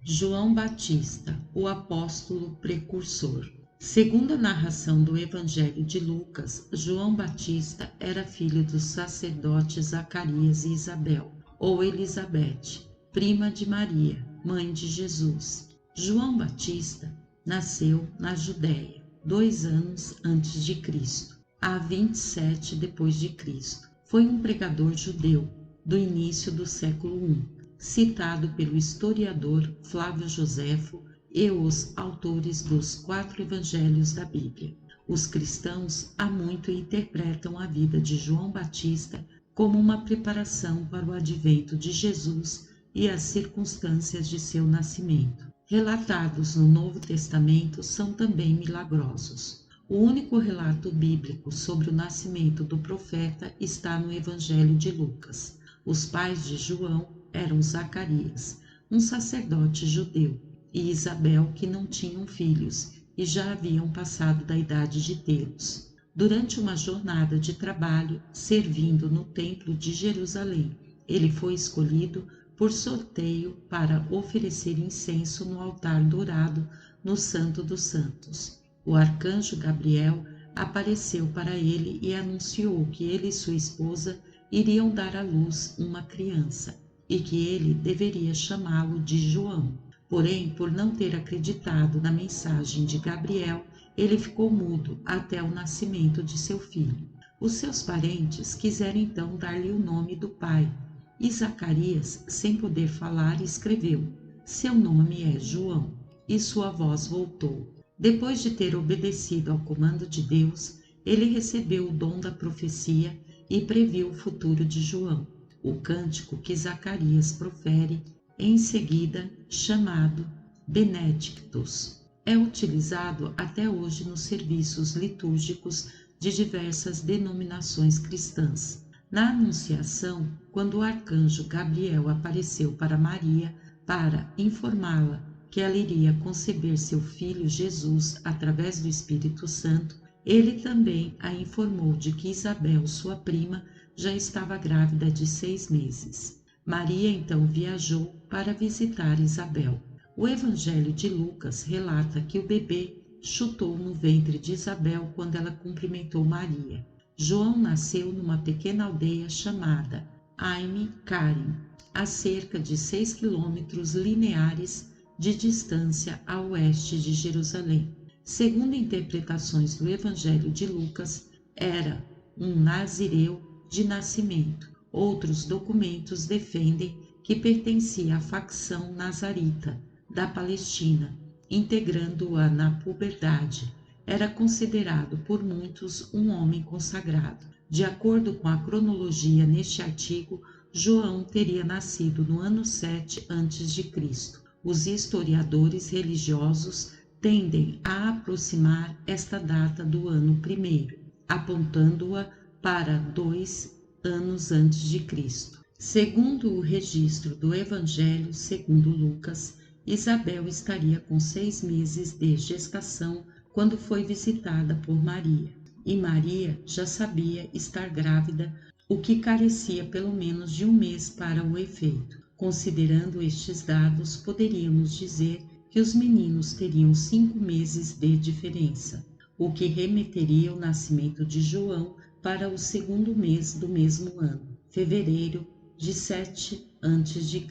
João Batista, o apóstolo precursor. Segundo a narração do Evangelho de Lucas, João Batista era filho dos sacerdotes Zacarias e Isabel, ou Elizabeth, prima de Maria, mãe de Jesus. João Batista nasceu na Judéia, 2 anos antes de Cristo, há 27 depois de Cristo. Foi um pregador judeu do início do século I, citado pelo historiador Flávio Joséfo e os autores dos 4 evangelhos da Bíblia. Os cristãos há muito interpretam a vida de João Batista como uma preparação para o advento de Jesus e as circunstâncias de seu nascimento. Relatados no Novo Testamento são também milagrosos. O único relato bíblico sobre o nascimento do profeta está no Evangelho de Lucas. Os pais de João eram Zacarias, um sacerdote judeu, e Isabel, que não tinham filhos e já haviam passado da idade de tê-los. Durante uma jornada de trabalho, servindo no Templo de Jerusalém, ele foi escolhido por sorteio para oferecer incenso no altar dourado no Santo dos Santos. O arcanjo Gabriel apareceu para ele e anunciou que ele e sua esposa iriam dar à luz uma criança e que ele deveria chamá-lo de João. Porém, por não ter acreditado na mensagem de Gabriel, ele ficou mudo até o nascimento de seu filho. Os seus parentes quiseram então dar-lhe o nome do pai, e Zacarias, sem poder falar, escreveu: "Seu nome é João", e sua voz voltou. Depois de ter obedecido ao comando de Deus, ele recebeu o dom da profecia e previu o futuro de João. O cântico que Zacarias profere em seguida, chamado Benedictus, é utilizado até hoje nos serviços litúrgicos de diversas denominações cristãs. Na Anunciação, quando o arcanjo Gabriel apareceu para Maria para informá-la que ela iria conceber seu filho Jesus através do Espírito Santo, ele também a informou de que Isabel, sua prima, já estava grávida de 6 meses. Maria então viajou para visitar Isabel. O Evangelho de Lucas relata que o bebê chutou no ventre de Isabel quando ela cumprimentou Maria. João nasceu numa pequena aldeia chamada Aim Karim, a cerca de 6 quilômetros lineares de distância a oeste de Jerusalém. Segundo interpretações do Evangelho de Lucas, era um nazireu de nascimento. Outros documentos defendem que pertencia à facção nazarita da Palestina, integrando-a na puberdade. Era considerado por muitos um homem consagrado. De acordo com a cronologia neste artigo, João teria nascido no ano 7 a.C. Os historiadores religiosos tendem a aproximar esta data do ano 1º, apontando-a para 2 anos antes de Cristo. Segundo o registro do Evangelho segundo Lucas, Isabel estaria com 6 meses de gestação quando foi visitada por Maria, e Maria já sabia estar grávida, o que carecia pelo menos de 1 mês para o efeito. Considerando estes dados, poderíamos dizer que os meninos teriam 5 meses de diferença, o que remeteria o nascimento de João para o 2º mês do mesmo ano, fevereiro de 7 a.C.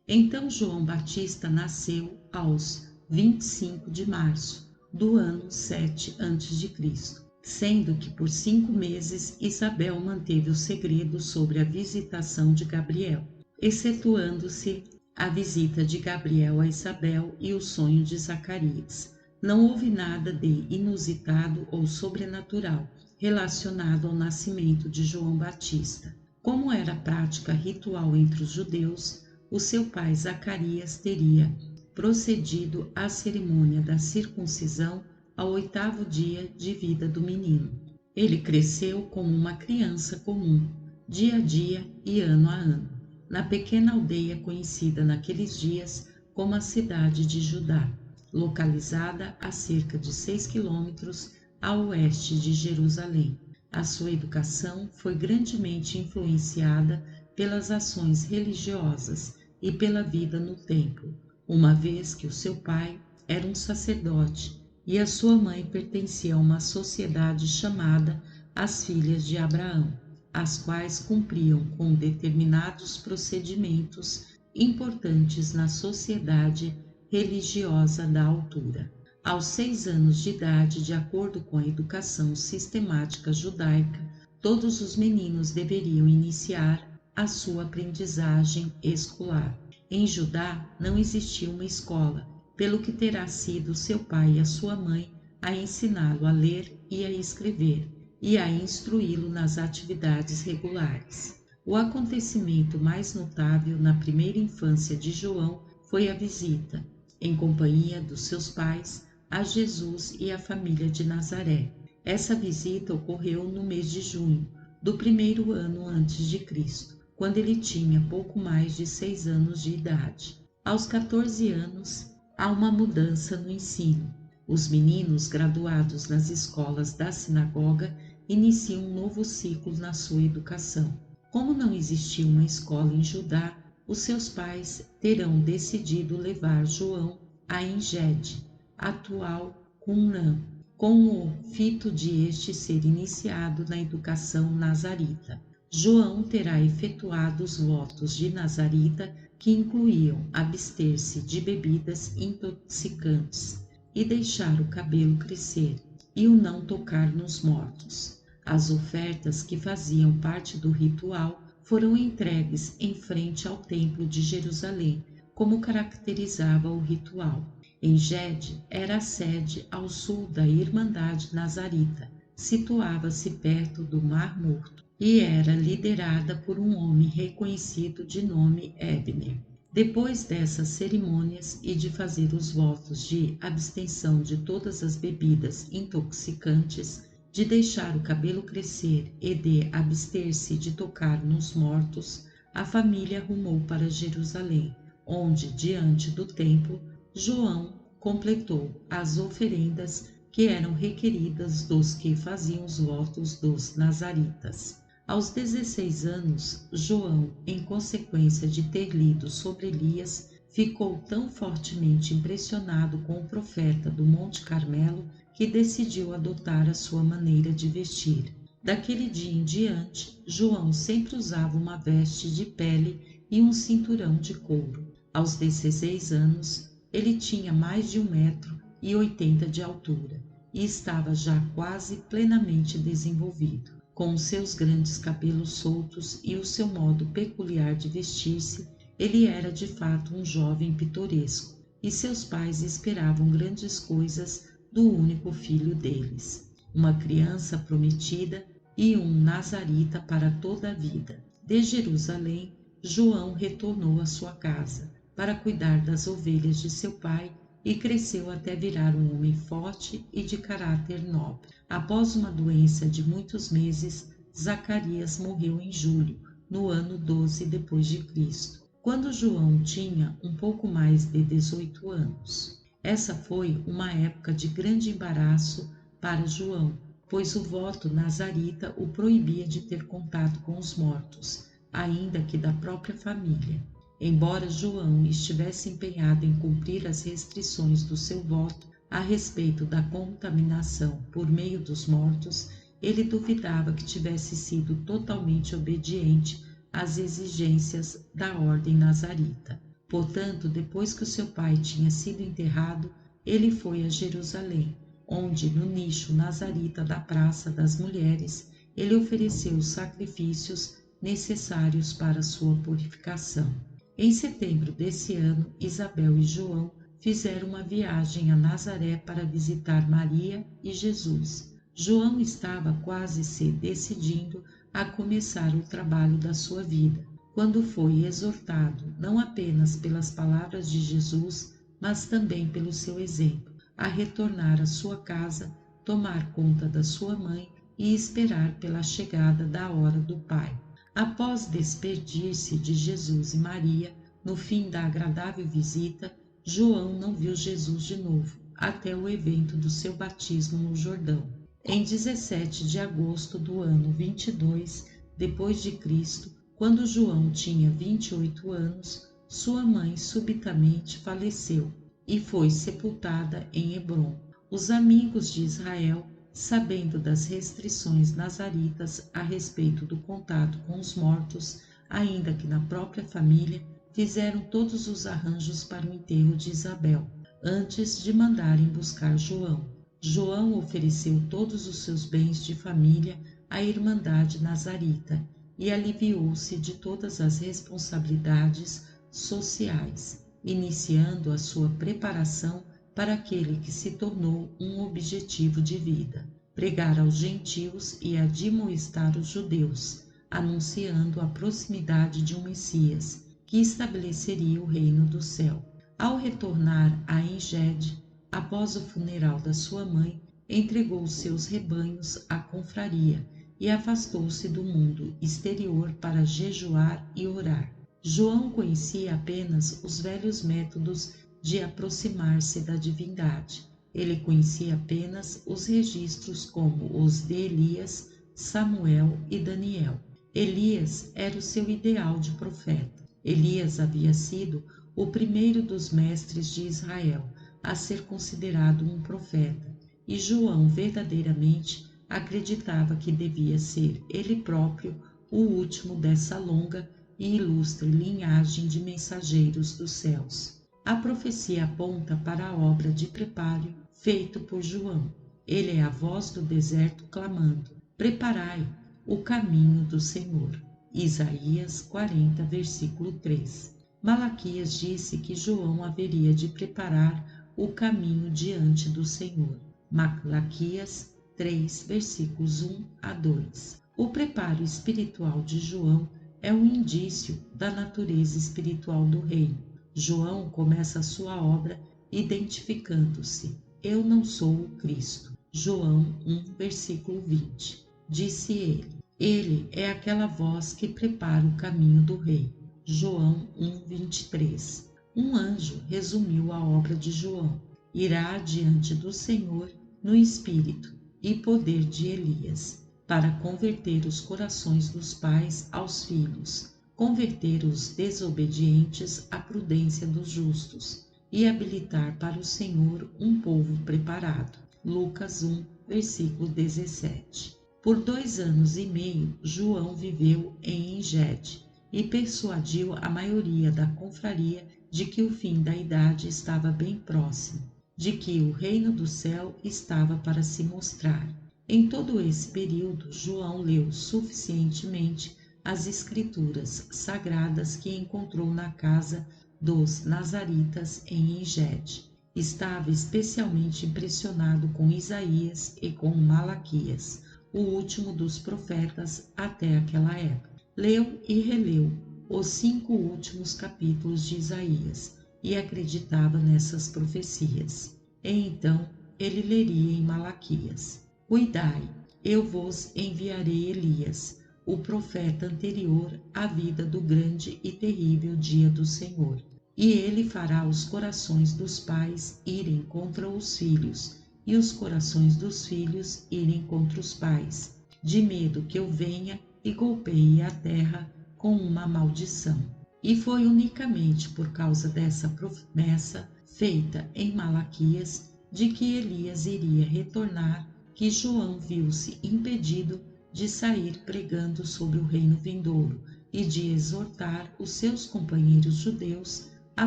Então João Batista nasceu aos 25 de março do ano 7 a.C., sendo que por 5 meses Isabel manteve o segredo sobre a visitação de Gabriel, excetuando-se a visita de Gabriel a Isabel e o sonho de Zacarias. Não houve nada de inusitado ou sobrenatural relacionado ao nascimento de João Batista. Como era prática ritual entre os judeus, o seu pai Zacarias teria procedido à cerimônia da circuncisão ao 8º dia de vida do menino. Ele cresceu como uma criança comum, dia a dia e ano a ano, na pequena aldeia conhecida naqueles dias como a cidade de Judá, localizada a cerca de 6 quilômetros a oeste de Jerusalém. A sua educação foi grandemente influenciada pelas ações religiosas e pela vida no templo, uma vez que o seu pai era um sacerdote e a sua mãe pertencia a uma sociedade chamada as Filhas de Abraão, as quais cumpriam com determinados procedimentos importantes na sociedade religiosa da altura. Aos 6 anos de idade, de acordo com a educação sistemática judaica, todos os meninos deveriam iniciar a sua aprendizagem escolar. Em Judá não existia uma escola, pelo que terá sido seu pai e a sua mãe a ensiná-lo a ler e a escrever, e a instruí-lo nas atividades regulares. O acontecimento mais notável na primeira infância de João foi a visita, em companhia dos seus pais, a Jesus e a família de Nazaré. Essa visita ocorreu no mês de junho do primeiro ano antes de Cristo, quando ele tinha pouco mais de 6 anos de idade. Aos 14 anos, há uma mudança no ensino. Os meninos graduados nas escolas da sinagoga iniciam um novo ciclo na sua educação. Como não existia uma escola em Judá, os seus pais terão decidido levar João a Engede, atual Cumrã, com o fito de este ser iniciado na educação nazarita. João terá efetuado os votos de nazarita, que incluíam abster-se de bebidas intoxicantes e deixar o cabelo crescer e o não tocar nos mortos. As ofertas que faziam parte do ritual foram entregues em frente ao Templo de Jerusalém, como caracterizava o ritual. Engede era a sede ao sul da Irmandade Nazarita, situava-se perto do Mar Morto e era liderada por um homem reconhecido de nome Ebner. Depois dessas cerimônias e de fazer os votos de abstenção de todas as bebidas intoxicantes, de deixar o cabelo crescer e de abster-se de tocar nos mortos, a família rumou para Jerusalém, onde, diante do templo, João completou as oferendas que eram requeridas dos que faziam os votos dos nazaritas. Aos 16 anos, João, em consequência de ter lido sobre Elias, ficou tão fortemente impressionado com o profeta do Monte Carmelo que decidiu adotar a sua maneira de vestir. Daquele dia em diante, João sempre usava uma veste de pele e um cinturão de couro. Aos 16 anos, ele tinha mais de 1,80 m de altura e estava já quase plenamente desenvolvido. Com os seus grandes cabelos soltos e o seu modo peculiar de vestir-se, ele era de fato um jovem pitoresco, e seus pais esperavam grandes coisas do único filho deles, uma criança prometida e um nazarita para toda a vida. De Jerusalém, João retornou à sua casa para cuidar das ovelhas de seu pai e cresceu até virar um homem forte e de caráter nobre. Após uma doença de muitos meses, Zacarias morreu em julho, no ano 12 depois de Cristo, quando João tinha um pouco mais de 18 anos. Essa foi uma época de grande embaraço para João, pois o voto nazarita o proibia de ter contato com os mortos, ainda que da própria família. Embora João estivesse empenhado em cumprir as restrições do seu voto a respeito da contaminação por meio dos mortos, ele duvidava que tivesse sido totalmente obediente às exigências da ordem nazarita. Portanto, depois que o seu pai tinha sido enterrado, ele foi a Jerusalém, onde, no nicho nazarita da Praça das Mulheres, ele ofereceu os sacrifícios necessários para sua purificação. Em setembro desse ano, Isabel e João fizeram uma viagem a Nazaré para visitar Maria e Jesus. João estava quase se decidindo a começar o trabalho da sua vida, quando foi exortado, não apenas pelas palavras de Jesus, mas também pelo seu exemplo, a retornar à sua casa, tomar conta da sua mãe e esperar pela chegada da hora do Pai. Após despedir-se de Jesus e Maria, no fim da agradável visita, João não viu Jesus de novo, até o evento do seu batismo no Jordão. Em 17 de agosto do ano 22 depois de Cristo, quando João tinha 28 anos, sua mãe subitamente faleceu e foi sepultada em Hebrom. Os amigos de Israel, sabendo das restrições nazaritas a respeito do contato com os mortos, ainda que na própria família, fizeram todos os arranjos para o enterro de Isabel, antes de mandarem buscar João. João ofereceu todos os seus bens de família à Irmandade Nazarita e aliviou-se de todas as responsabilidades sociais, iniciando a sua preparação para aquele que se tornou um objetivo de vida: pregar aos gentios e admoestar os judeus, anunciando a proximidade de um Messias que estabeleceria o reino do céu. Ao retornar a Engede, após o funeral da sua mãe, entregou seus rebanhos à confraria e afastou-se do mundo exterior para jejuar e orar. João conhecia apenas os velhos métodos de aproximar-se da divindade. Ele conhecia apenas os registros como os de Elias, Samuel e Daniel. Elias era o seu ideal de profeta. Elias havia sido o primeiro dos mestres de Israel a ser considerado um profeta, e João verdadeiramente acreditava que devia ser ele próprio o último dessa longa e ilustre linhagem de mensageiros dos céus. A profecia aponta para a obra de preparo feito por João. Ele é a voz do deserto clamando: preparai o caminho do Senhor. Isaías 40, versículo 3. Malaquias disse que João haveria de preparar o caminho diante do Senhor. Malaquias 3, versículos 1 a 2. O preparo espiritual de João é um indício da natureza espiritual do reino. João começa a sua obra identificando-se: eu não sou o Cristo. João 1, versículo 20. Disse ele: ele é aquela voz que prepara o caminho do rei. João 1, 23. Um anjo resumiu a obra de João: irá diante do Senhor no espírito e poder de Elias, para converter os corações dos pais aos filhos, converter os desobedientes à prudência dos justos e habilitar para o Senhor um povo preparado. Lucas 1, versículo 17. Por 2 anos e meio, João viveu em Engede e persuadiu a maioria da confraria de que o fim da idade estava bem próximo, de que o reino do céu estava para se mostrar. Em todo esse período, João leu suficientemente as escrituras sagradas que encontrou na casa dos Nazaritas em Engede. Estava especialmente impressionado com Isaías e com Malaquias, o último dos profetas até aquela época. Leu e releu os 5 últimos capítulos de Isaías e acreditava nessas profecias. E então ele leria em Malaquias: cuidai, eu vos enviarei Elias, o profeta anterior à vida do grande e terrível dia do Senhor. E ele fará os corações dos pais irem contra os filhos, e os corações dos filhos irem contra os pais, de medo que eu venha e golpeie a terra com uma maldição. E foi unicamente por causa dessa promessa feita em Malaquias de que Elias iria retornar que João viu-se impedido de sair pregando sobre o reino vindouro e de exortar os seus companheiros judeus a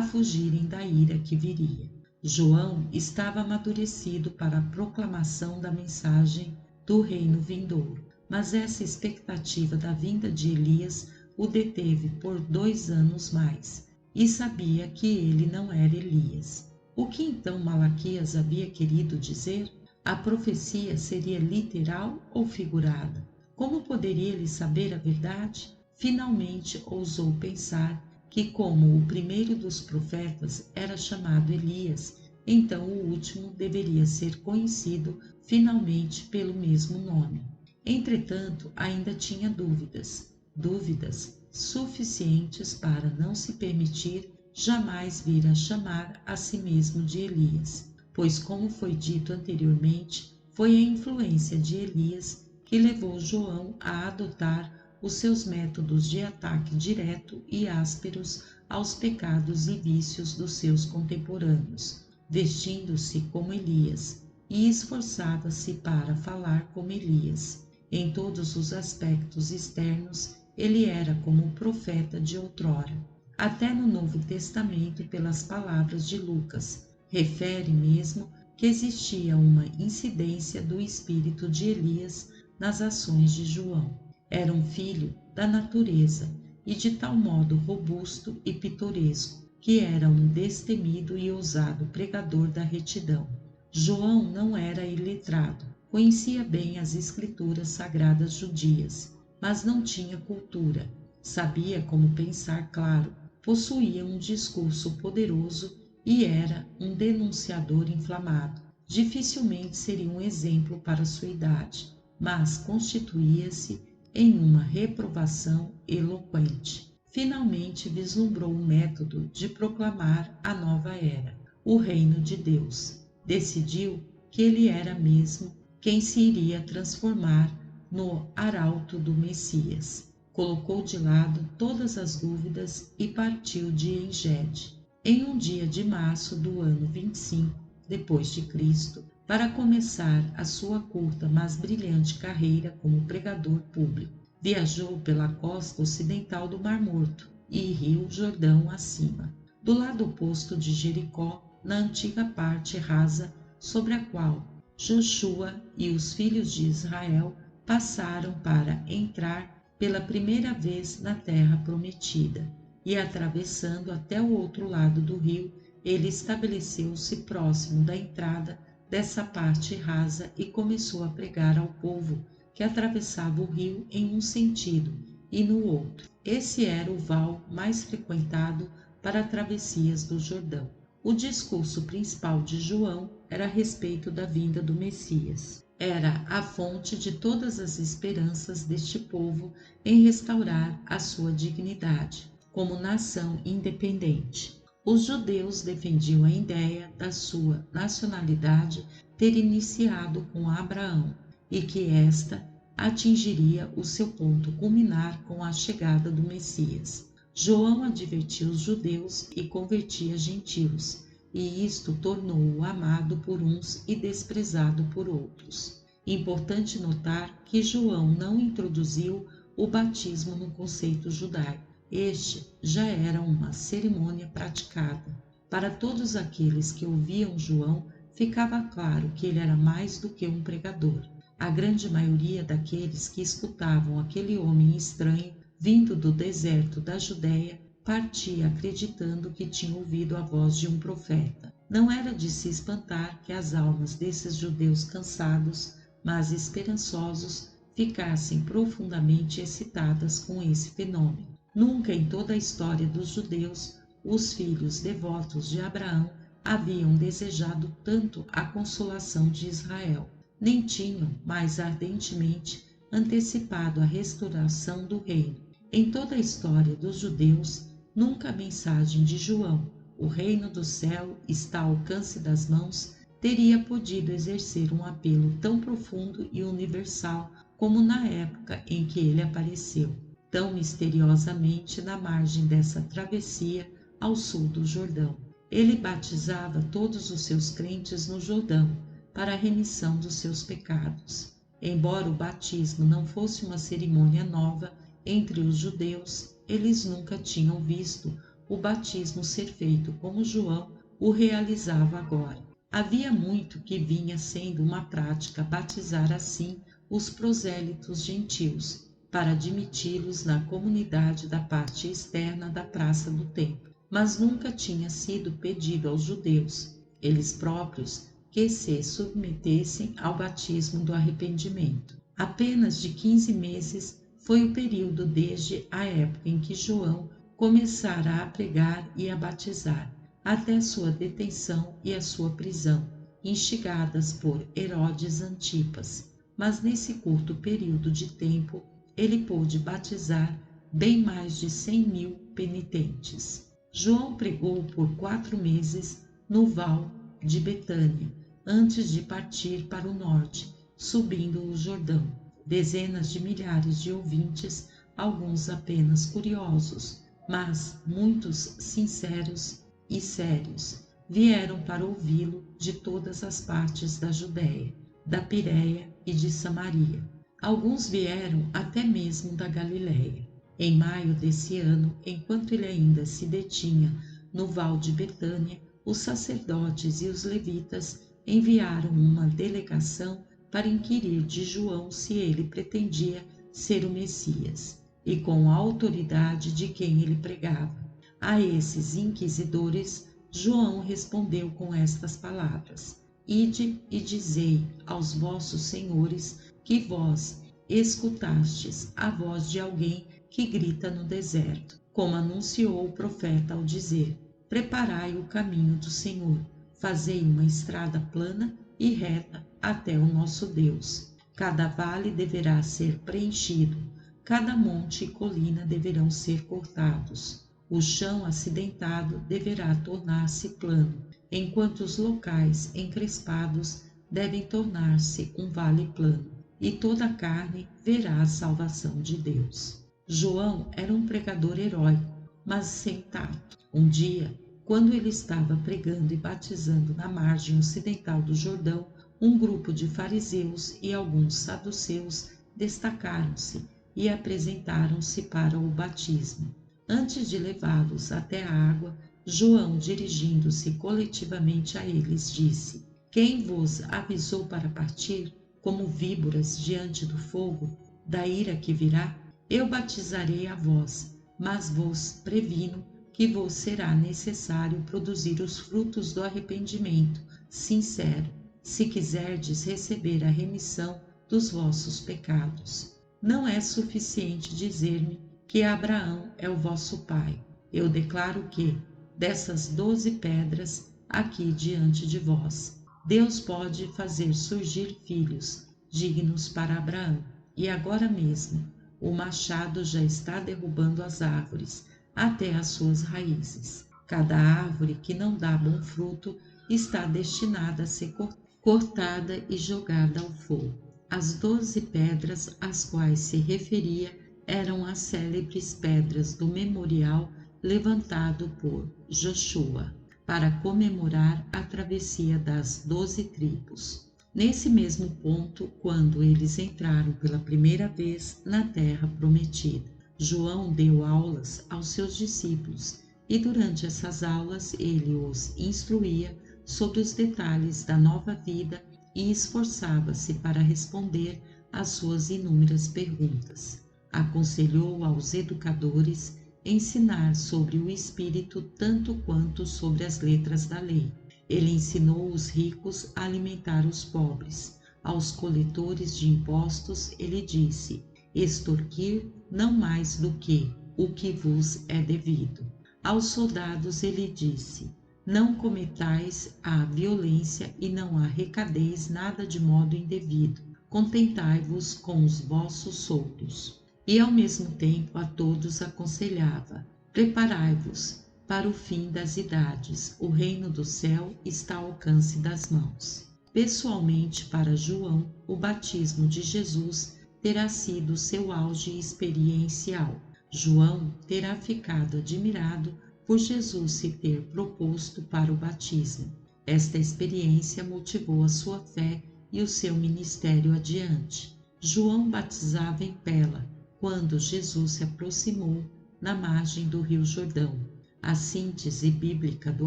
fugirem da ira que viria. João estava amadurecido para a proclamação da mensagem do reino vindouro, mas essa expectativa da vinda de Elias o deteve por 2 anos mais, e sabia que ele não era Elias. O que então Malaquias havia querido dizer? A profecia seria literal ou figurada? Como poderia ele saber a verdade? Finalmente ousou pensar que, como o primeiro dos profetas era chamado Elias, então o último deveria ser conhecido finalmente pelo mesmo nome. Entretanto, ainda tinha dúvidas suficientes para não se permitir jamais vir a chamar a si mesmo de Elias, pois, como foi dito anteriormente, foi a influência de Elias que levou João a adotar os seus métodos de ataque direto e ásperos aos pecados e vícios dos seus contemporâneos, vestindo-se como Elias e esforçava-se para falar como Elias. Em todos os aspectos externos, ele era como o profeta de outrora. Até no Novo Testamento, pelas palavras de Lucas, refere mesmo que existia uma incidência do espírito de Elias nas ações de João. Era um filho da natureza e de tal modo robusto e pitoresco, que era um destemido e ousado pregador da retidão. João não era iletrado, conhecia bem as escrituras sagradas judias, mas não tinha cultura, sabia como pensar claro, possuía um discurso poderoso e era um denunciador inflamado. Dificilmente seria um exemplo para sua idade, mas constituía-se em uma reprovação eloquente. Finalmente vislumbrou o método de proclamar a nova era, o reino de Deus. Decidiu que ele era mesmo quem se iria transformar no arauto do Messias. Colocou de lado todas as dúvidas e partiu de Engede, em um dia de março do ano 25 depois de Cristo, para começar a sua curta mas brilhante carreira como pregador público. Viajou pela costa ocidental do Mar Morto e Rio Jordão acima, do lado oposto de Jericó, na antiga parte rasa sobre a qual Josué e os filhos de Israel passaram para entrar pela primeira vez na terra prometida, e atravessando até o outro lado do rio, ele estabeleceu-se próximo da entrada dessa parte rasa e começou a pregar ao povo que atravessava o rio em um sentido e no outro. Esse era o val mais frequentado para travessias do Jordão. O discurso principal de João era a respeito da vinda do Messias. Era a fonte de todas as esperanças deste povo em restaurar a sua dignidade como nação independente. Os judeus defendiam a ideia da sua nacionalidade ter iniciado com Abraão e que esta atingiria o seu ponto culminar com a chegada do Messias. João advertia os judeus e convertia gentios, e isto tornou-o amado por uns e desprezado por outros. Importante notar que João não introduziu o batismo no conceito judaico. Este já era uma cerimônia praticada. Para todos aqueles que ouviam João, ficava claro que ele era mais do que um pregador. A grande maioria daqueles que escutavam aquele homem estranho vindo do deserto da Judéia partia acreditando que tinha ouvido a voz de um profeta. Não era de se espantar que as almas desses judeus cansados, mas esperançosos, ficassem profundamente excitadas com esse fenômeno. Nunca em toda a história dos judeus, os filhos devotos de Abraão haviam desejado tanto a consolação de Israel, nem tinham mais ardentemente antecipado a restauração do reino. Em toda a história dos judeus, nunca a mensagem de João, o reino do céu está ao alcance das mãos, teria podido exercer um apelo tão profundo e universal como na época em que ele apareceu, tão misteriosamente na margem dessa travessia ao sul do Jordão. Ele batizava todos os seus crentes no Jordão para a remissão dos seus pecados. Embora o batismo não fosse uma cerimônia nova entre os judeus, eles nunca tinham visto o batismo ser feito como João o realizava agora. Havia muito que vinha sendo uma prática batizar assim os prosélitos gentios, para admiti-los na comunidade da parte externa da praça do templo, mas nunca tinha sido pedido aos judeus, eles próprios, que se submetessem ao batismo do arrependimento. Apenas de 15 meses foi o período desde a época em que João começara a pregar e a batizar, até sua detenção e a sua prisão, instigadas por Herodes Antipas. Mas nesse curto período de tempo, ele pôde batizar bem mais de 100.000 penitentes. João pregou por 4 meses no Val de Betânia, antes de partir para o norte, subindo o Jordão. Dezenas de milhares de ouvintes, alguns apenas curiosos, mas muitos sinceros e sérios vieram para ouvi-lo de todas as partes da Judéia, da Pireia e de Samaria. Alguns vieram até mesmo da Galiléia. Em maio desse ano, enquanto ele ainda se detinha no val de Betânia, os sacerdotes e os levitas enviaram uma delegação para inquirir de João se ele pretendia ser o Messias, e com a autoridade de quem ele pregava. A esses inquisidores, João respondeu com estas palavras: Ide e dizei aos vossos senhores que vós escutastes a voz de alguém que grita no deserto, como anunciou o profeta ao dizer: Preparai o caminho do Senhor, fazei uma estrada plana e reta até o nosso Deus. Cada vale deverá ser preenchido, cada monte e colina deverão ser cortados. O chão acidentado deverá tornar-se plano, enquanto os locais encrespados devem tornar-se um vale plano, e toda a carne verá a salvação de Deus. João era um pregador heróico, mas sem tato. Um dia, quando ele estava pregando e batizando na margem ocidental do Jordão, um grupo de fariseus e alguns saduceus destacaram-se e apresentaram-se para o batismo. Antes de levá-los até a água, João, dirigindo-se coletivamente a eles, disse: Quem vos avisou para partir, como víboras diante do fogo, da ira que virá? Eu batizarei a vós, mas vos previno que vos será necessário produzir os frutos do arrependimento sincero, se quiserdes receber a remissão dos vossos pecados. Não é suficiente dizer-me que Abraão é o vosso pai. Eu declaro que, dessas 12 pedras aqui diante de vós, Deus pode fazer surgir filhos dignos para Abraão. E agora mesmo, o machado já está derrubando as árvores até as suas raízes. Cada árvore que não dá bom fruto está destinada a ser cortada e jogada ao fogo. As 12 pedras às quais se referia eram as célebres pedras do memorial levantado por Josué para comemorar a travessia das 12 tribos. Nesse mesmo ponto, quando eles entraram pela primeira vez na terra prometida, João deu aulas aos seus discípulos e durante essas aulas ele os instruía sobre os detalhes da nova vida e esforçava-se para responder às suas inúmeras perguntas. Aconselhou aos educadores ensinar sobre o Espírito tanto quanto sobre as letras da lei. Ele ensinou os ricos a alimentar os pobres. Aos coletores de impostos ele disse: extorquir não mais do que o que vos é devido. Aos soldados ele disse: não cometais a violência e não arrecadeis nada de modo indevido. Contentai-vos com os vossos soldos. E ao mesmo tempo a todos aconselhava: preparai-vos para o fim das idades. O reino do céu está ao alcance das mãos. Pessoalmente, para João, o batismo de Jesus terá sido seu auge experiencial. João terá ficado admirado por Jesus se ter proposto para o batismo. Esta experiência motivou a sua fé e o seu ministério adiante. João batizava em Pela, quando Jesus se aproximou na margem do rio Jordão. A síntese bíblica do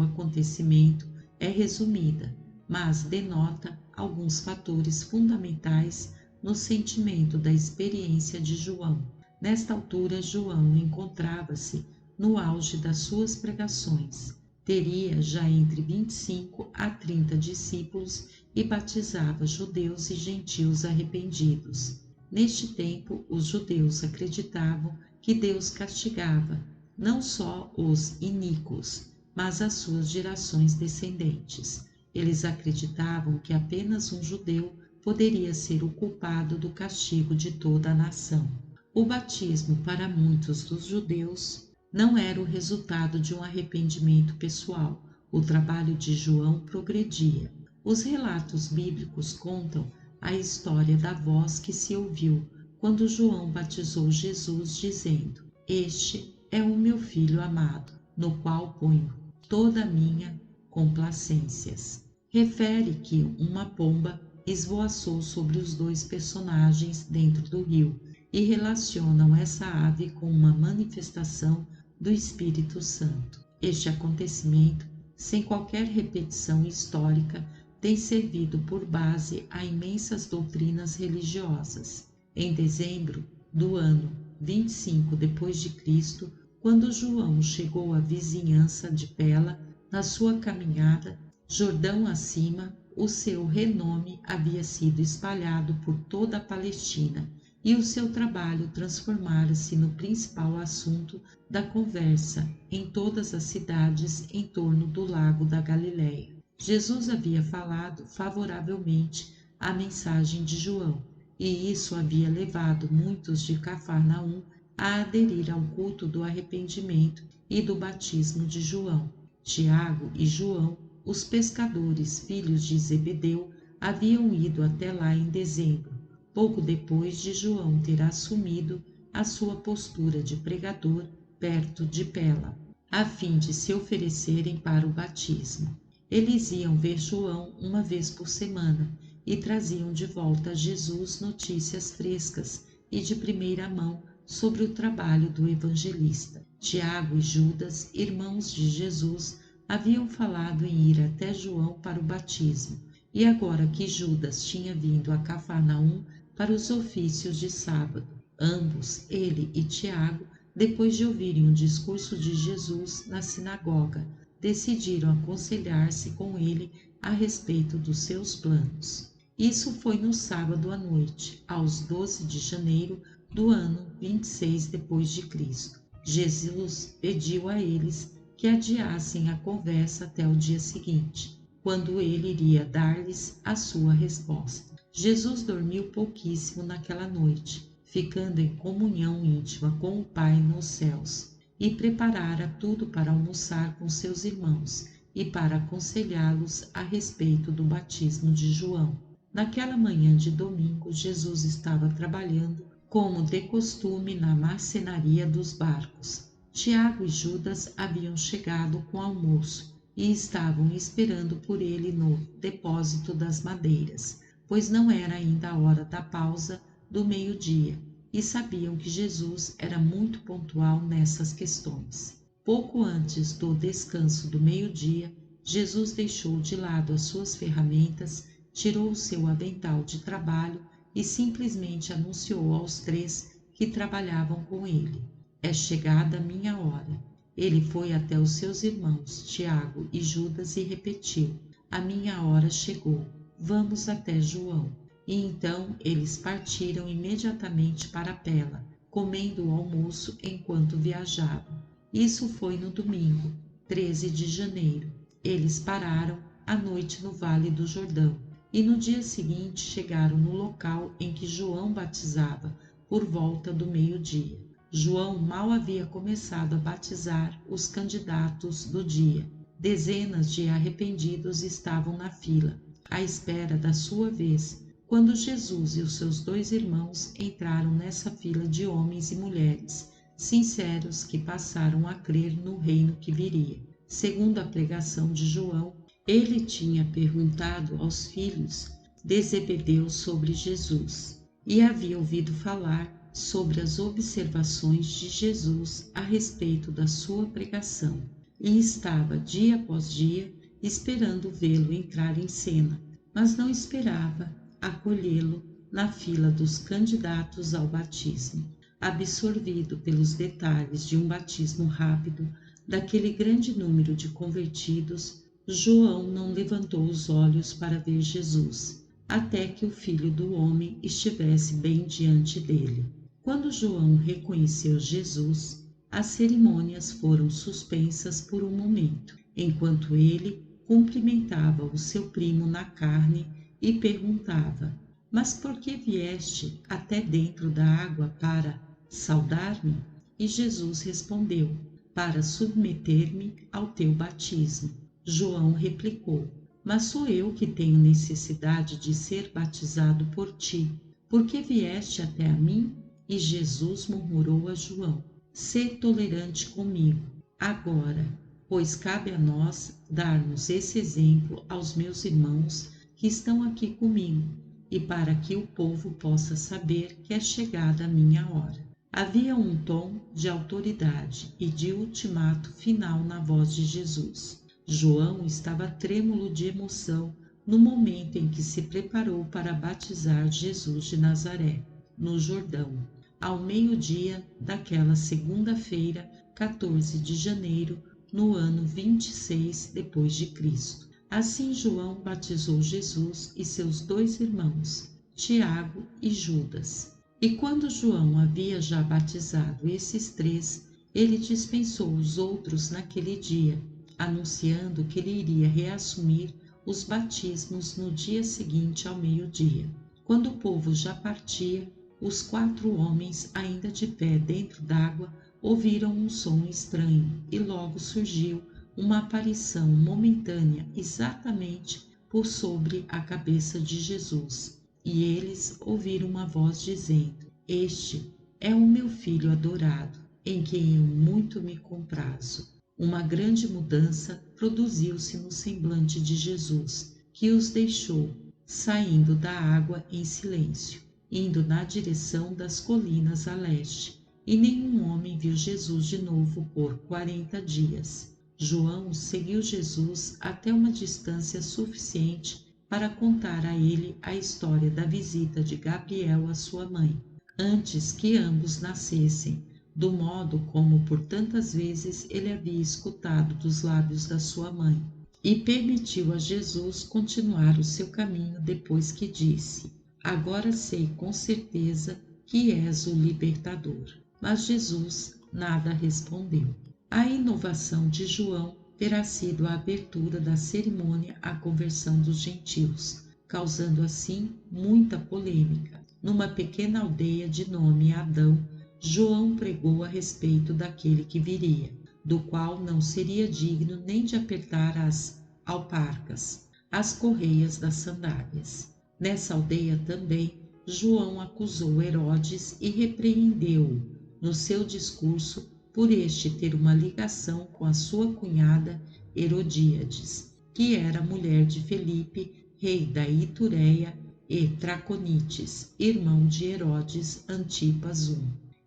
acontecimento é resumida, mas denota alguns fatores fundamentais no sentimento da experiência de João. Nesta altura, João encontrava-se no auge das suas pregações. Teria já entre 25 a 30 discípulos e batizava judeus e gentios arrependidos. Neste tempo, os judeus acreditavam que Deus castigava não só os iníquos, mas as suas gerações descendentes. Eles acreditavam que apenas um judeu poderia ser o culpado do castigo de toda a nação. O batismo, para muitos dos judeus, não era o resultado de um arrependimento pessoal. O trabalho de João progredia. Os relatos bíblicos contam a história da voz que se ouviu quando João batizou Jesus, dizendo: Este é o meu Filho amado, no qual ponho toda a minha complacências. Refere que uma pomba esvoaçou sobre os dois personagens dentro do rio e relacionam essa ave com uma manifestação do Espírito Santo. Este acontecimento, sem qualquer repetição histórica, tem servido por base a imensas doutrinas religiosas. Em dezembro do ano 25 depois de Cristo, quando João chegou à vizinhança de Pela, na sua caminhada Jordão acima, o seu renome havia sido espalhado por toda a Palestina e o seu trabalho transformara-se no principal assunto da conversa em todas as cidades em torno do lago da Galileia. Jesus havia falado favoravelmente à mensagem de João, e isso havia levado muitos de Cafarnaum a aderir ao culto do arrependimento e do batismo de João. Tiago e João, os pescadores, filhos de Zebedeu, haviam ido até lá em dezembro, pouco depois de João ter assumido a sua postura de pregador perto de Pela, a fim de se oferecerem para o batismo. Eles iam ver João uma vez por semana e traziam de volta a Jesus notícias frescas e de primeira mão sobre o trabalho do evangelista. Tiago e Judas, irmãos de Jesus, haviam falado em ir até João para o batismo, e agora que Judas tinha vindo a Cafarnaum para os ofícios de sábado, ambos, ele e Tiago, depois de ouvirem o discurso de Jesus na sinagoga, decidiram aconselhar-se com ele a respeito dos seus planos. Isso foi no sábado à noite, aos 12 de janeiro do ano 26 depois de Cristo. Jesus pediu a eles que adiassem a conversa até o dia seguinte, quando ele iria dar-lhes a sua resposta. Jesus dormiu pouquíssimo naquela noite, ficando em comunhão íntima com o Pai nos céus, e preparara tudo para almoçar com seus irmãos e para aconselhá-los a respeito do batismo de João. Naquela manhã de domingo, Jesus estava trabalhando, como de costume, na marcenaria dos barcos. Tiago e Judas haviam chegado com almoço e estavam esperando por ele no depósito das madeiras, pois não era ainda a hora da pausa do meio-dia, e sabiam que Jesus era muito pontual nessas questões. Pouco antes do descanso do meio-dia, Jesus deixou de lado as suas ferramentas, tirou o seu avental de trabalho e simplesmente anunciou aos 3 que trabalhavam com ele: é chegada a minha hora. Ele foi até os seus irmãos, Tiago e Judas, e repetiu: a minha hora chegou, vamos até João. E então eles partiram imediatamente para Pela, comendo o almoço enquanto viajavam. Isso foi no domingo, 13 de janeiro. Eles pararam à noite no Vale do Jordão, e no dia seguinte chegaram no local em que João batizava, por volta do meio-dia. João mal havia começado a batizar os candidatos do dia. Dezenas de arrependidos estavam na fila, à espera da sua vez, quando Jesus e os seus 2 irmãos entraram nessa fila de homens e mulheres, sinceros, que passaram a crer no reino que viria. Segundo a pregação de João, ele tinha perguntado aos filhos de Zebedeu sobre Jesus e havia ouvido falar sobre as observações de Jesus a respeito da sua pregação, e estava dia após dia esperando vê-lo entrar em cena, mas não esperava acolhê-lo na fila dos candidatos ao batismo. Absorvido pelos detalhes de um batismo rápido daquele grande número de convertidos, João não levantou os olhos para ver Jesus, até que o Filho do Homem estivesse bem diante dele. Quando João reconheceu Jesus, as cerimônias foram suspensas por um momento, enquanto ele cumprimentava o seu primo na carne e perguntava: mas por que vieste até dentro da água para saudar-me? E Jesus respondeu: para submeter-me ao teu batismo. João replicou: mas sou eu que tenho necessidade de ser batizado por ti. Por que vieste até a mim? E Jesus murmurou a João: sê tolerante comigo, agora, pois cabe a nós darmos esse exemplo aos meus irmãos que estão aqui comigo, e para que o povo possa saber que é chegada a minha hora. Havia um tom de autoridade e de ultimato final na voz de Jesus. João estava trêmulo de emoção no momento em que se preparou para batizar Jesus de Nazaré, no Jordão, ao meio-dia daquela segunda-feira, 14 de janeiro, no ano 26 depois de Cristo. Assim João batizou Jesus e seus 2 irmãos, Tiago e Judas. E quando João havia já batizado esses 3, ele dispensou os outros naquele dia, anunciando que ele iria reassumir os batismos no dia seguinte ao meio-dia. Quando o povo já partia, os 4 homens, ainda de pé dentro d'água, ouviram um som estranho e logo surgiu uma aparição momentânea exatamente por sobre a cabeça de Jesus. E eles ouviram uma voz dizendo: Este é o meu filho adorado, em quem eu muito me comprazo. Uma grande mudança produziu-se no semblante de Jesus, que os deixou, saindo da água em silêncio, indo na direção das colinas a leste, e nenhum homem viu Jesus de novo por 40 dias. João seguiu Jesus até uma distância suficiente para contar a ele a história da visita de Gabriel à sua mãe, antes que ambos nascessem, do modo como por tantas vezes ele havia escutado dos lábios da sua mãe, e permitiu a Jesus continuar o seu caminho depois que disse: Agora sei com certeza que és o libertador. Mas Jesus nada respondeu. A inovação de João terá sido a abertura da cerimônia à conversão dos gentios, causando assim muita polêmica. Numa pequena aldeia de nome Adão, João pregou a respeito daquele que viria, do qual não seria digno nem de apertar as alparcas, as correias das sandálias. Nessa aldeia também, João acusou Herodes e repreendeu-o no seu discurso por este ter uma ligação com a sua cunhada Herodíades, que era mulher de Felipe, rei da Itureia, e Traconites, irmão de Herodes Antipas I.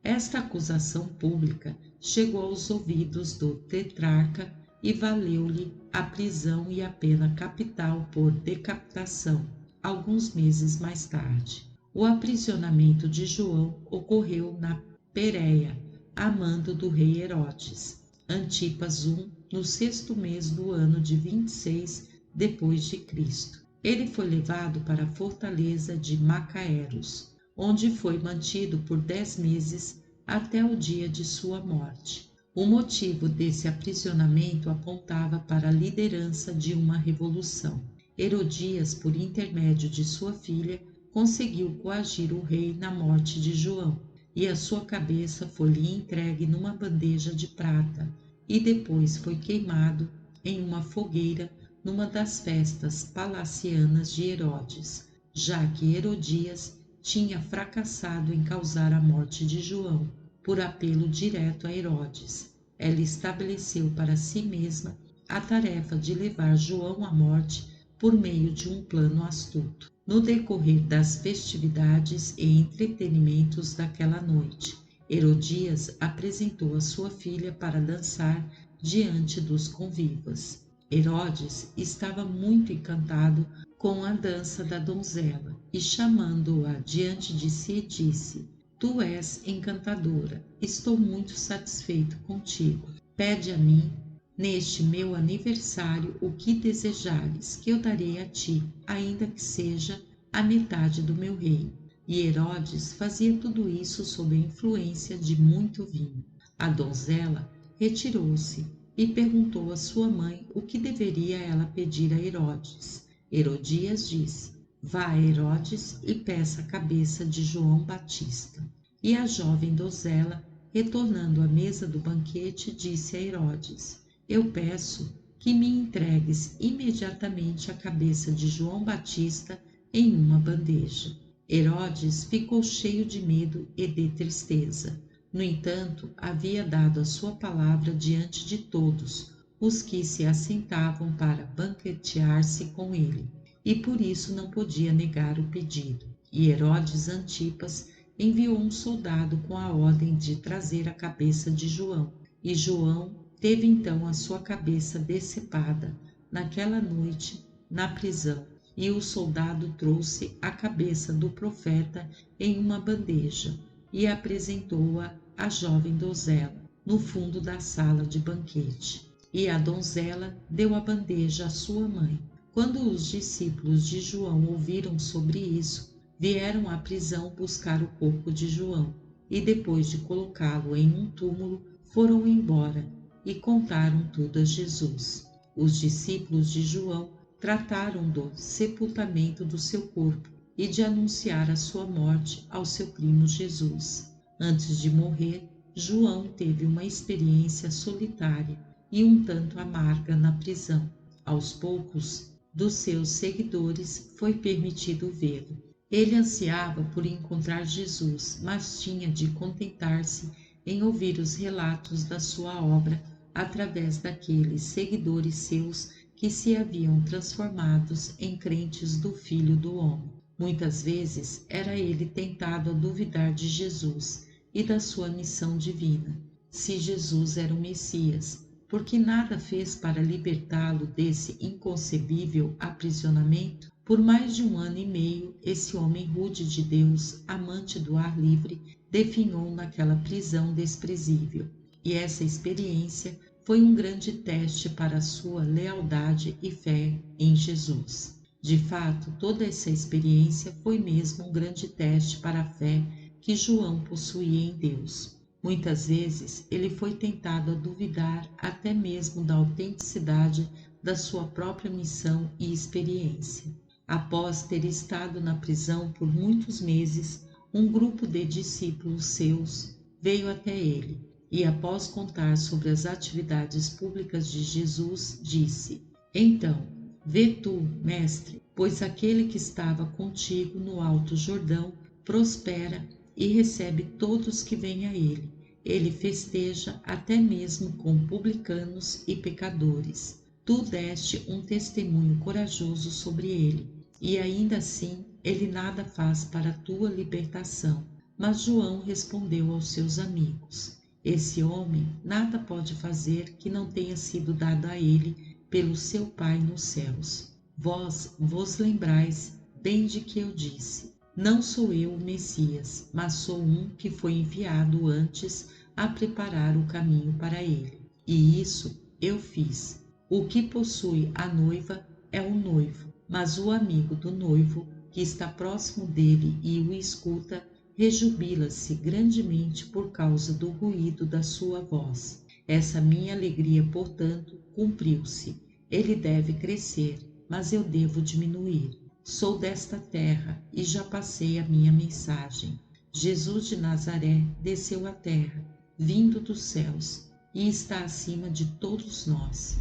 Esta acusação pública chegou aos ouvidos do tetrarca e valeu-lhe a prisão e a pena capital por decapitação, alguns meses mais tarde. O aprisionamento de João ocorreu na Pérea, a mando do rei Herodes Antipas I, no 6º mês do ano de 26 depois de Cristo. Ele foi levado para a fortaleza de Macaeros, onde foi mantido por 10 meses até o dia de sua morte. O motivo desse aprisionamento apontava para a liderança de uma revolução. Herodias, por intermédio de sua filha, conseguiu coagir o rei na morte de João, e a sua cabeça foi-lhe entregue numa bandeja de prata, e depois foi queimado em uma fogueira numa das festas palacianas de Herodes, já que Herodias tinha fracassado em causar a morte de João por apelo direto a Herodes. Ela estabeleceu para si mesma a tarefa de levar João à morte por meio de um plano astuto. No decorrer das festividades e entretenimentos daquela noite, Herodias apresentou a sua filha para dançar diante dos convivas. Herodes estava muito encantado com a dança da donzela e, chamando-a diante de si, disse: Tu és encantadora, estou muito satisfeito contigo. Pede a mim, neste meu aniversário, o que desejares, que eu darei a ti, ainda que seja a metade do meu reino. E Herodes fazia tudo isso sob a influência de muito vinho. A donzela retirou-se e perguntou à sua mãe o que deveria ela pedir a Herodes. Herodias disse: Vá a Herodes e peça a cabeça de João Batista. E a jovem donzela, retornando à mesa do banquete, disse a Herodes: Eu peço que me entregues imediatamente a cabeça de João Batista em uma bandeja. Herodes ficou cheio de medo e de tristeza, No entanto, havia dado a sua palavra diante de todos os que se assentavam para banquetear-se com ele, e por isso não podia negar o pedido. E Herodes Antipas enviou um soldado com a ordem de trazer a cabeça de João. E João teve então a sua cabeça decepada naquela noite na prisão. E o soldado trouxe a cabeça do profeta em uma bandeja e apresentou-a à jovem donzela no fundo da sala de banquete. E a donzela deu a bandeja à sua mãe. Quando os discípulos de João ouviram sobre isso, vieram à prisão buscar o corpo de João, e depois de colocá-lo em um túmulo, foram embora e contaram tudo a Jesus. Os discípulos de João trataram do sepultamento do seu corpo e de anunciar a sua morte ao seu primo Jesus. Antes de morrer, João teve uma experiência solitária e um tanto amarga na prisão. Aos poucos, dos seus seguidores foi permitido vê-lo. Ele ansiava por encontrar Jesus, mas tinha de contentar-se em ouvir os relatos da sua obra através daqueles seguidores seus que se haviam transformados em crentes do Filho do Homem. Muitas vezes era ele tentado a duvidar de Jesus e da sua missão divina. Se Jesus era o Messias, porque nada fez para libertá-lo desse inconcebível aprisionamento? Por mais de 1 ano e meio, esse homem rude de Deus, amante do ar livre, definhou naquela prisão desprezível. E essa experiência foi um grande teste para a sua lealdade e fé em Jesus. De fato, toda essa experiência foi mesmo um grande teste para a fé que João possuía em Deus. Muitas vezes ele foi tentado a duvidar até mesmo da autenticidade da sua própria missão e experiência. Após ter estado na prisão por muitos meses, um grupo de discípulos seus veio até ele e, após contar sobre as atividades públicas de Jesus, disse: Então, vê tu, mestre, pois aquele que estava contigo no Alto Jordão prospera e recebe todos que vêm a ele. Ele festeja até mesmo com publicanos e pecadores. Tu deste um testemunho corajoso sobre ele, e ainda assim ele nada faz para a tua libertação. Mas João respondeu aos seus amigos: Esse homem nada pode fazer que não tenha sido dado a ele pelo seu Pai nos céus. Vós vos lembrais bem de que eu disse: Não sou eu o Messias, mas sou um que foi enviado antes a preparar o caminho para ele. E isso eu fiz. O que possui a noiva é o noivo, mas o amigo do noivo, que está próximo dele e o escuta, rejubila-se grandemente por causa do ruído da sua voz. Essa minha alegria, portanto, cumpriu-se. Ele deve crescer, mas eu devo diminuir. Sou desta terra e já passei a minha mensagem. Jesus de Nazaré desceu à terra, vindo dos céus, e está acima de todos nós.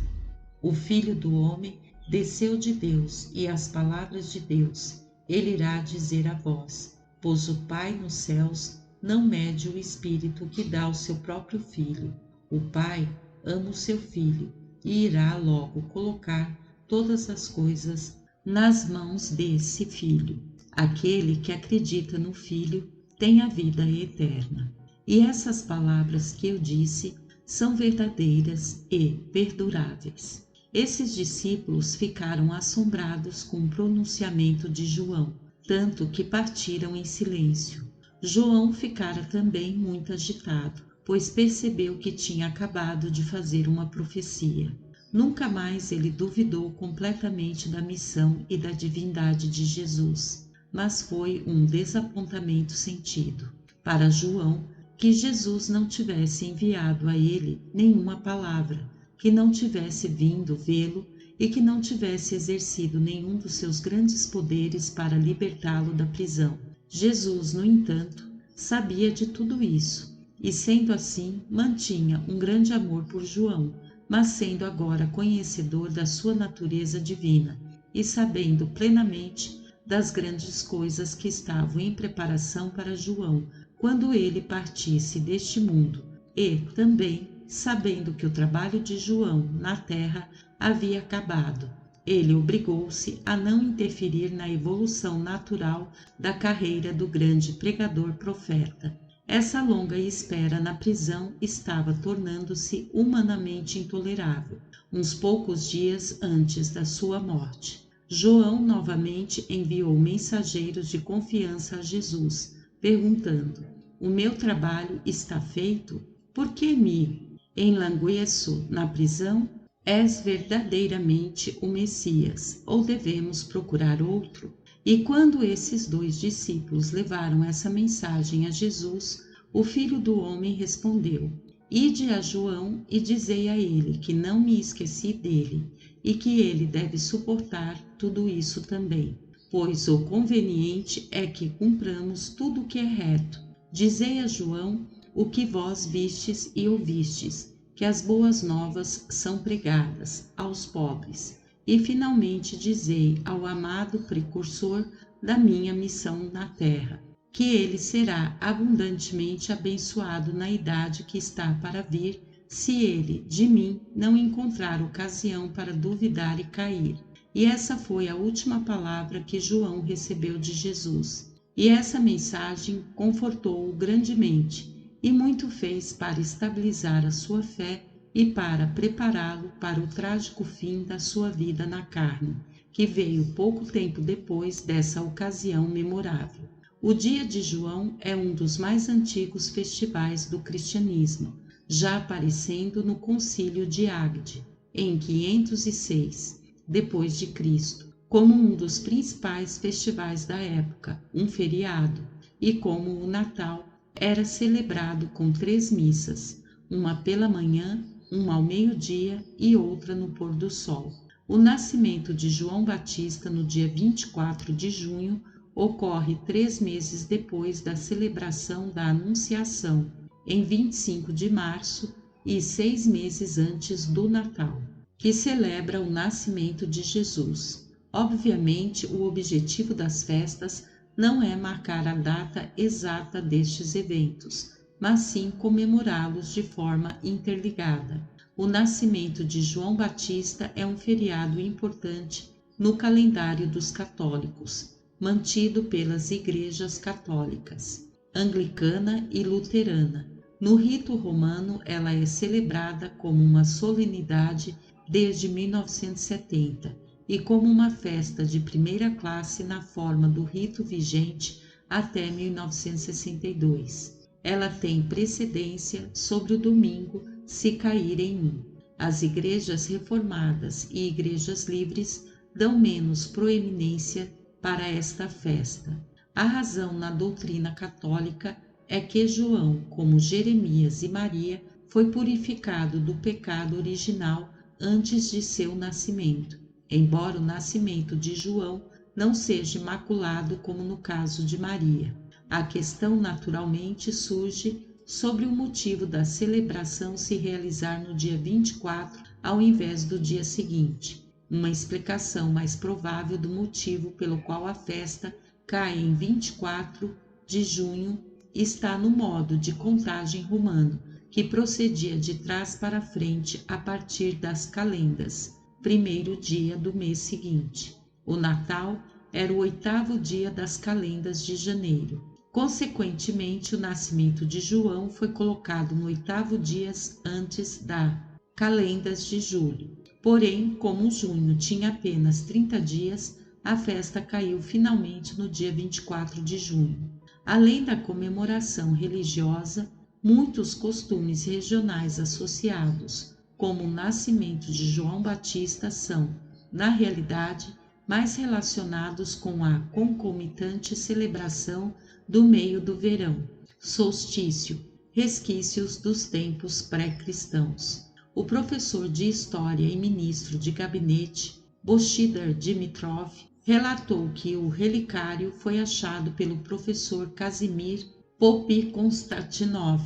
O Filho do Homem desceu de Deus, e as palavras de Deus ele irá dizer a vós, pois o Pai nos céus não mede o Espírito que dá ao seu próprio Filho. O Pai ama o seu Filho e irá logo colocar todas as coisas nas mãos desse Filho. Aquele que acredita no Filho tem a vida eterna. E essas palavras que eu disse são verdadeiras e perduráveis. Esses discípulos ficaram assombrados com o pronunciamento de João, tanto que partiram em silêncio. João ficara também muito agitado, pois percebeu que tinha acabado de fazer uma profecia. Nunca mais ele duvidou completamente da missão e da divindade de Jesus, mas foi um desapontamento sentido para João que Jesus não tivesse enviado a ele nenhuma palavra, que não tivesse vindo vê-lo e que não tivesse exercido nenhum dos seus grandes poderes para libertá-lo da prisão. Jesus, no entanto, sabia de tudo isso e, sendo assim, mantinha um grande amor por João, mas sendo agora conhecedor da sua natureza divina e sabendo plenamente das grandes coisas que estavam em preparação para João, quando ele partisse deste mundo, e também, sabendo que o trabalho de João na terra havia acabado, ele obrigou-se a não interferir na evolução natural da carreira do grande pregador-profeta. Essa longa espera na prisão estava tornando-se humanamente intolerável, uns poucos dias antes da sua morte. João novamente enviou mensageiros de confiança a Jesus, perguntando: o meu trabalho está feito? Por que me enlangueço na prisão? És verdadeiramente o Messias, ou devemos procurar outro? E quando esses 2 discípulos levaram essa mensagem a Jesus, o Filho do Homem respondeu: ide a João e dizei a ele que não me esqueci dele, e que ele deve suportar tudo isso também, pois o conveniente é que cumpramos tudo o que é reto. Dizei a João o que vós vistes e ouvistes, que as boas novas são pregadas aos pobres. E finalmente dizei ao amado precursor da minha missão na terra, que ele será abundantemente abençoado na idade que está para vir, se ele, de mim, não encontrar ocasião para duvidar e cair. E essa foi a última palavra que João recebeu de Jesus. E essa mensagem confortou-o grandemente, e muito fez para estabilizar a sua fé e para prepará-lo para o trágico fim da sua vida na carne, que veio pouco tempo depois dessa ocasião memorável. O dia de João é um dos mais antigos festivais do cristianismo, já aparecendo no Concílio de Agde, em 506 depois de Cristo, como um dos principais festivais da época, um feriado, e como o Natal era celebrado com 3 missas, uma pela manhã, uma ao meio-dia e outra no pôr do sol. O nascimento de João Batista no dia 24 de junho ocorre 3 meses depois da celebração da Anunciação, em 25 de março, e 6 meses antes do Natal, que celebra o nascimento de Jesus. Obviamente, o objetivo das festas não é marcar a data exata destes eventos, mas sim comemorá-los de forma interligada. O nascimento de João Batista é um feriado importante no calendário dos católicos, mantido pelas igrejas católicas, anglicana e luterana. No rito romano, ela é celebrada como uma solenidade desde 1970 e como uma festa de primeira classe na forma do rito vigente até 1962. Ela tem precedência sobre o domingo, se cair em um. As igrejas reformadas e igrejas livres dão menos proeminência para esta festa. A razão na doutrina católica é que João, como Jeremias e Maria, foi purificado do pecado original antes de seu nascimento, embora o nascimento de João não seja imaculado como no caso de Maria. A questão naturalmente surge sobre o motivo da celebração se realizar no dia 24 ao invés do dia seguinte. Uma explicação mais provável do motivo pelo qual a festa cai em 24 de junho está no modo de contagem romano, que procedia de trás para frente a partir das calendas, primeiro dia do mês seguinte. O Natal era o 8º dia das calendas de janeiro. Consequentemente, o nascimento de João foi colocado no 8º dia antes da calendas de julho. Porém, como junho tinha apenas 30 dias, a festa caiu finalmente no dia 24 de junho. Além da comemoração religiosa, muitos costumes regionais associados, como o nascimento de João Batista, são, na realidade, mais relacionados com a concomitante celebração do meio do verão, solstício, resquícios dos tempos pré-cristãos. O professor de História e ministro de gabinete, Bochidar Dimitrov, relatou que o relicário foi achado pelo professor Casimir Popi-Konstantinov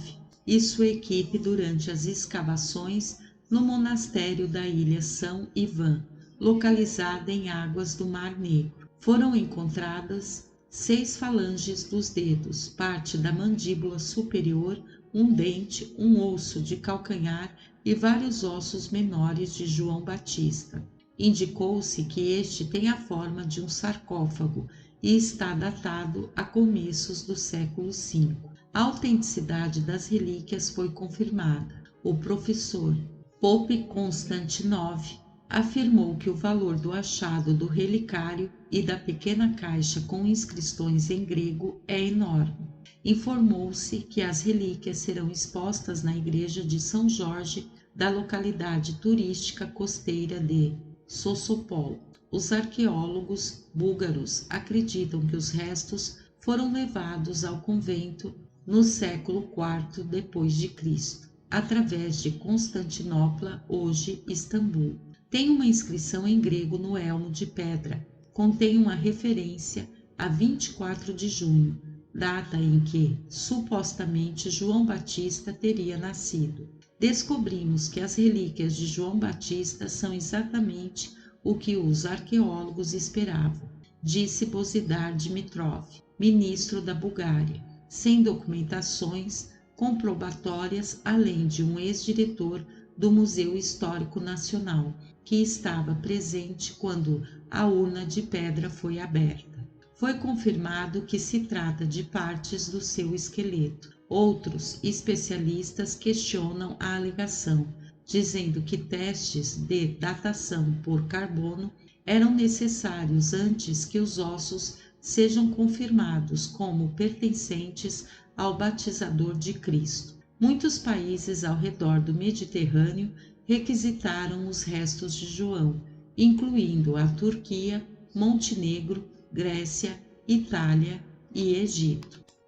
e sua equipe durante as escavações no monastério da ilha São Ivan, localizada em águas do Mar Negro. Foram encontradas 6 falanges dos dedos, parte da mandíbula superior, um dente, um osso de calcanhar e vários ossos menores de João Batista. Indicou-se que este tem a forma de um sarcófago e está datado a começos do século V. A autenticidade das relíquias foi confirmada. O professor Pope Konstantinov afirmou que o valor do achado do relicário e da pequena caixa com inscrições em grego é enorme. Informou-se que as relíquias serão expostas na igreja de São Jorge da localidade turística costeira de Sossopol. Os arqueólogos búlgaros acreditam que os restos foram levados ao convento no século IV depois de Cristo, através de Constantinopla, hoje Istambul. Tem uma inscrição em grego no elmo de pedra. Contém uma referência a 24 de junho, data em que, supostamente, João Batista teria nascido. Descobrimos que as relíquias de João Batista são exatamente o que os arqueólogos esperavam, disse Bozidar Dimitrov, ministro da Bulgária, sem documentações comprobatórias, além de um ex-diretor do Museu Histórico Nacional, que estava presente quando a urna de pedra foi aberta. Foi confirmado que se trata de partes do seu esqueleto. Outros especialistas questionam a alegação, dizendo que testes de datação por carbono eram necessários antes que os ossos sejam confirmados como pertencentes ao batizador de Cristo. Muitos países ao redor do Mediterrâneo requisitaram os restos de João, incluindo a Turquia, Montenegro, Grécia, Itália e Egito.